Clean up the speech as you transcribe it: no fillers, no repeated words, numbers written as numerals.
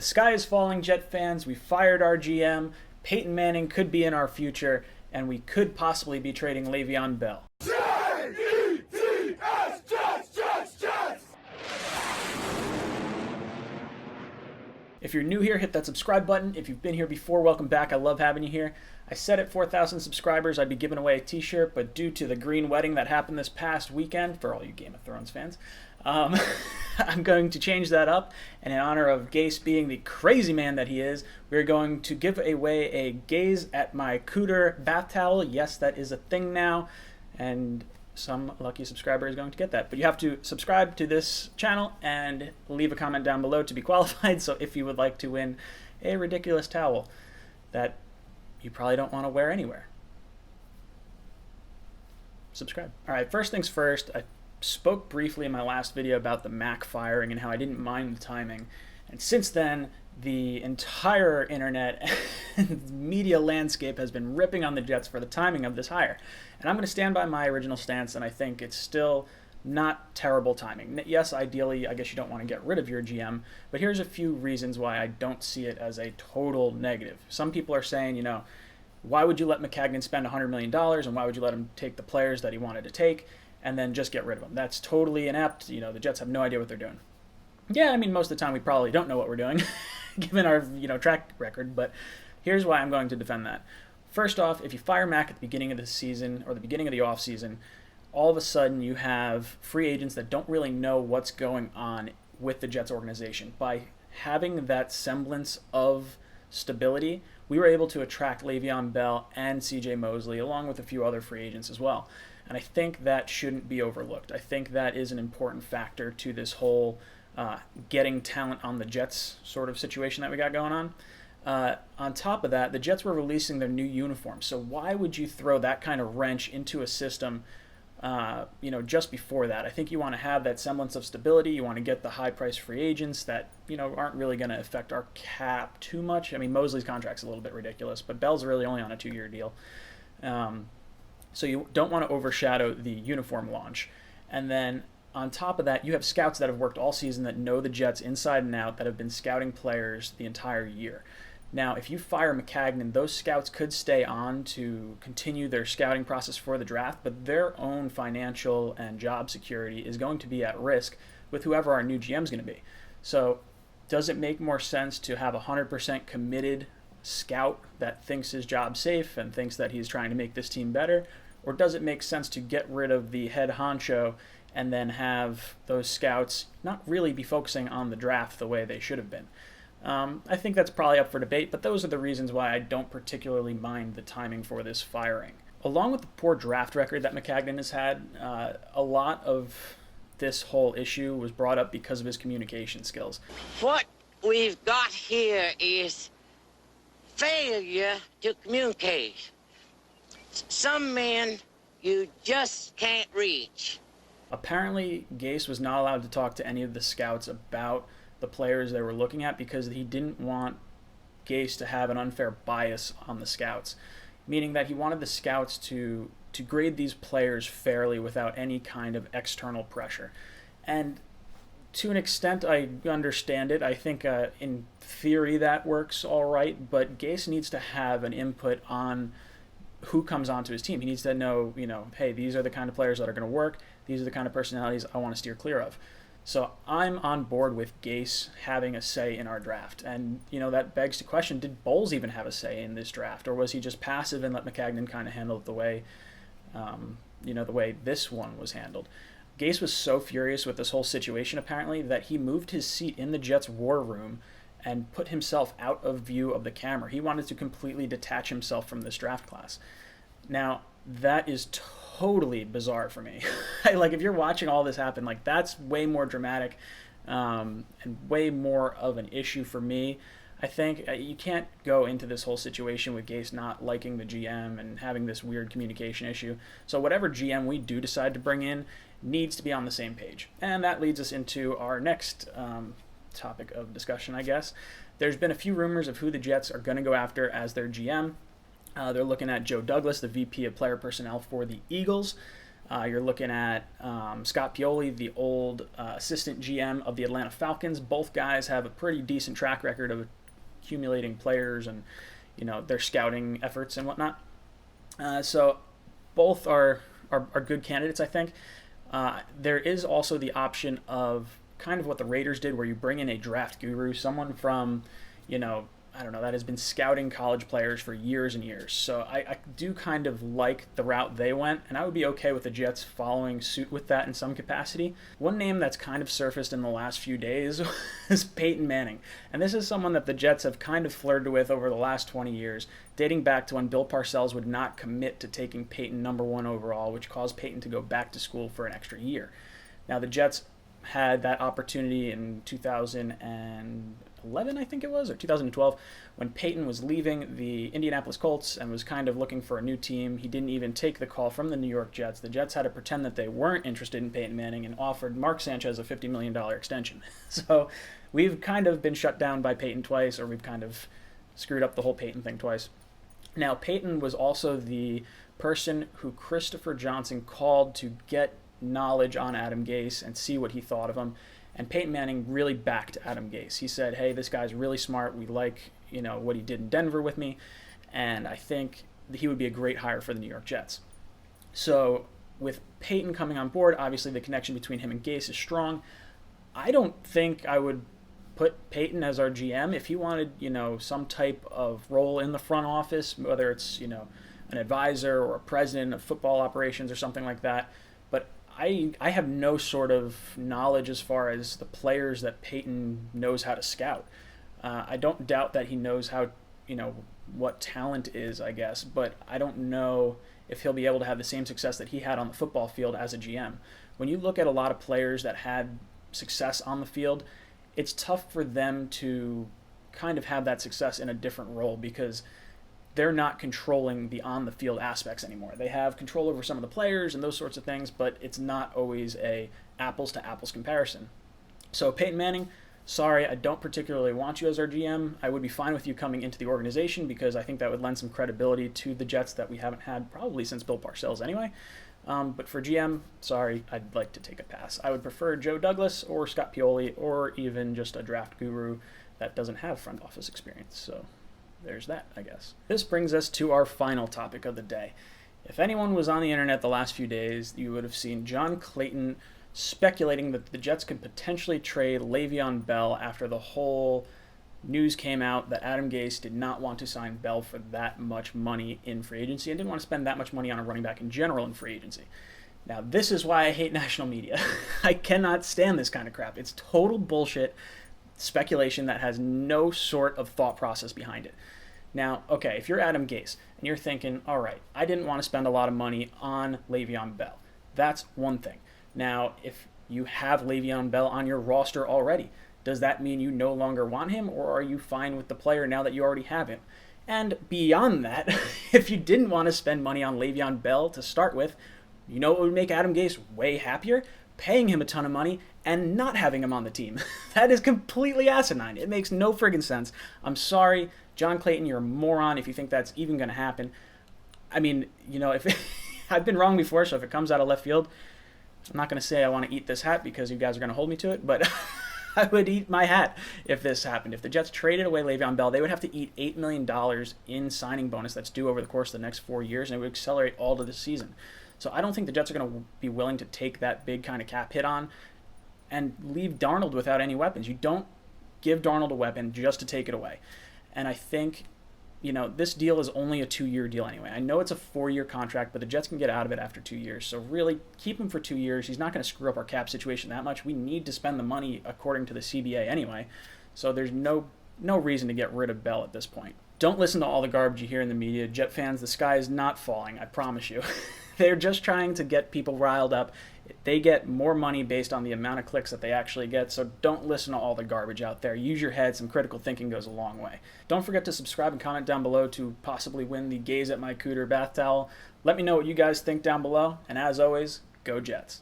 sky is falling, Jet fans. We fired our GM. Peyton Manning could be in our future, and we could possibly be trading LeVeon Bell. J-E-T-S, Jets! If you're new here, hit that subscribe button. If you've been here before, welcome back. I love having you here. I said at 4,000 subscribers I'd be giving away a t-shirt, but due to the green wedding that happened this past weekend, for all you Game of Thrones fans, I'm going to change that up. And in honor of Gase being the crazy man that he is, we're going to give away a gaze at my cooter bath towel. Yes, that is a thing now, and some lucky subscriber is going to get that. But you have to subscribe to this channel and leave a comment down below to be qualified. So if you would like to win a ridiculous towel that you probably don't want to wear anywhere, subscribe. All right, first things first, I spoke briefly in my last video about the Mac firing and how I didn't mind the timing. And since then, the entire internet and media landscape has been ripping on the Jets for the timing of this hire. And I'm going to stand by my original stance, and I think it's still not terrible timing. Yes, ideally, I guess you don't want to get rid of your GM, but here's a few reasons why I don't see it as a total negative. Some people are saying, you know, why would you let Maccagnan spend $100 million, and why would you let him take the players that he wanted to take and then just get rid of them? That's totally inept. You know, the Jets have no idea what they're doing. Yeah, I mean, most of the time we probably don't know what we're doing, given our, track record, but here's why I'm going to defend that. First off, if you fire Mac at the beginning of the season or the beginning of the offseason, all of a sudden you have free agents that don't really know what's going on with the Jets organization. By having that semblance of stability, we were able to attract LeVeon Bell and CJ Mosley, along with a few other free agents as well. And I think that shouldn't be overlooked. I think that is an important factor to this whole getting talent on the Jets sort of situation that we got going on. On top of that, the Jets were releasing their new uniforms. So why would you throw that kind of wrench into a system just before that? I think you want to have that semblance of stability. You want to get the high-priced free agents that, aren't really going to affect our cap too much. I mean, Mosley's contract's a little bit ridiculous, but Bell's really only on a 2-year deal. So you don't want to overshadow the uniform launch. And then on top of that, you have scouts that have worked all season that know the Jets inside and out, that have been scouting players the entire year. Now, if you fire Maccagnan, those scouts could stay on to continue their scouting process for the draft, but their own financial and job security is going to be at risk with whoever our new GM is going to be. So does it make more sense to have a 100% committed scout that thinks his job's safe and thinks that he's trying to make this team better? Or does it make sense to get rid of the head honcho and then have those scouts not really be focusing on the draft the way they should have been? I think that's probably up for debate, but those are the reasons why I don't particularly mind the timing for this firing. Along with the poor draft record that Maccagnan has had, a lot of this whole issue was brought up because of his communication skills. What we've got here is failure to communicate. Some men you just can't reach. Apparently, Gase was not allowed to talk to any of the scouts about the players they were looking at because he didn't want Gase to have an unfair bias on the scouts, meaning that he wanted the scouts to grade these players fairly without any kind of external pressure. And to an extent, I understand it. I think in theory that works all right, but Gase needs to have an input on who comes onto his team. He needs to know, hey, these are the kind of players that are going to work. These are the kind of personalities I want to steer clear of. So I'm on board with Gase having a say in our draft. And, that begs the question, did Bowles even have a say in this draft? Or was he just passive and let Maccagnan kind of handle it the way, the way this one was handled? Gase was so furious with this whole situation, apparently, that he moved his seat in the Jets' war room and put himself out of view of the camera. He wanted to completely detach himself from this draft class. Now, that is totally bizarre for me. If you're watching all this happen, that's way more dramatic and way more of an issue for me. I think you can't go into this whole situation with Gase not liking the GM and having this weird communication issue. So whatever GM we do decide to bring in needs to be on the same page. And that leads us into our next topic of discussion, I guess. There's been a few rumors of who the Jets are going to go after as their GM. They're looking at Joe Douglas, the VP of Player Personnel for the Eagles. You're looking at Scott Pioli, the old assistant GM of the Atlanta Falcons. Both guys have a pretty decent track record of accumulating players and their scouting efforts and whatnot. So both are good candidates, I think. There is also the option of kind of what the Raiders did, where you bring in a draft guru, someone from, I don't know, that has been scouting college players for years and years. So I do kind of like the route they went, and I would be okay with the Jets following suit with that in some capacity. One name that's kind of surfaced in the last few days is Peyton Manning. And this is someone that the Jets have kind of flirted with over the last 20 years, dating back to when Bill Parcells would not commit to taking Peyton number 1 overall, which caused Peyton to go back to school for an extra year. Now, the Jets had that opportunity in 2011, I think it was, or 2012, when Peyton was leaving the Indianapolis Colts and was kind of looking for a new team. He didn't even take the call from the New York Jets. The Jets had to pretend that they weren't interested in Peyton Manning and offered Mark Sanchez a $50 million extension. So we've kind of been shut down by Peyton twice, or we've kind of screwed up the whole Peyton thing twice. Now, Peyton was also the person who Christopher Johnson called to get knowledge on Adam Gase and see what he thought of him. And Peyton Manning really backed Adam Gase. He said, hey, this guy's really smart. We like, what he did in Denver with me. And I think he would be a great hire for the New York Jets. So with Peyton coming on board, obviously the connection between him and Gase is strong. I don't think I would put Peyton as our GM. If he wanted, some type of role in the front office, whether it's, an advisor or a president of football operations or something like that. But I have no sort of knowledge as far as the players that Peyton knows how to scout. I don't doubt that he knows how, what talent is, I guess, but I don't know if he'll be able to have the same success that he had on the football field as a GM. When you look at a lot of players that had success on the field, it's tough for them to kind of have that success in a different role because they're not controlling the on-the-field aspects anymore. They have control over some of the players and those sorts of things, but it's not always a apples-to-apples comparison. So Peyton Manning, sorry, I don't particularly want you as our GM. I would be fine with you coming into the organization because I think that would lend some credibility to the Jets that we haven't had probably since Bill Parcells anyway. But for GM, sorry, I'd like to take a pass. I would prefer Joe Douglas or Scott Pioli or even just a draft guru that doesn't have front office experience. So there's that, I guess. This brings us to our final topic of the day. If anyone was on the internet the last few days, you would have seen John Clayton speculating that the Jets could potentially trade LeVeon Bell after the whole news came out that Adam Gase did not want to sign Bell for that much money in free agency and didn't want to spend that much money on a running back in general in free agency. Now, this is why I hate national media. I cannot stand this kind of crap. It's total bullshit speculation that has no sort of thought process behind it. Now, okay, if you're Adam Gase and you're thinking, all right, I didn't want to spend a lot of money on Le'Veon Bell, that's one thing. Now, if you have Le'Veon Bell on your roster already, does that mean you no longer want him, or are you fine with the player now that you already have him? And beyond that, if you didn't want to spend money on Le'Veon Bell to start with, you know what would make Adam Gase way happier? Paying him a ton of money and not having him on the team. That is completely asinine. It makes no friggin' sense. I'm sorry, John Clayton, you're a moron if you think that's even going to happen. I mean, if I've been wrong before, so if it comes out of left field, I'm not going to say I want to eat this hat because you guys are going to hold me to it, but I would eat my hat if this happened. If the Jets traded away Le'Veon Bell, they would have to eat $8 million in signing bonus that's due over the course of the next 4 years, and it would accelerate all to this season. So I don't think the Jets are going to be willing to take that big kind of cap hit on and leave Darnold without any weapons. You don't give Darnold a weapon just to take it away. And I think, this deal is only a 2-year deal anyway. I know it's a 4-year contract, but the Jets can get out of it after 2 years. So really, keep him for 2 years. He's not going to screw up our cap situation that much. We need to spend the money according to the CBA anyway. So there's no reason to get rid of Bell at this point. Don't listen to all the garbage you hear in the media. Jet fans, the sky is not falling, I promise you. They're just trying to get people riled up. They get more money based on the amount of clicks that they actually get, so don't listen to all the garbage out there. Use your head. Some critical thinking goes a long way. Don't forget to subscribe and comment down below to possibly win the Gaze at My Cooter bath towel. Let me know what you guys think down below, and as always, go Jets.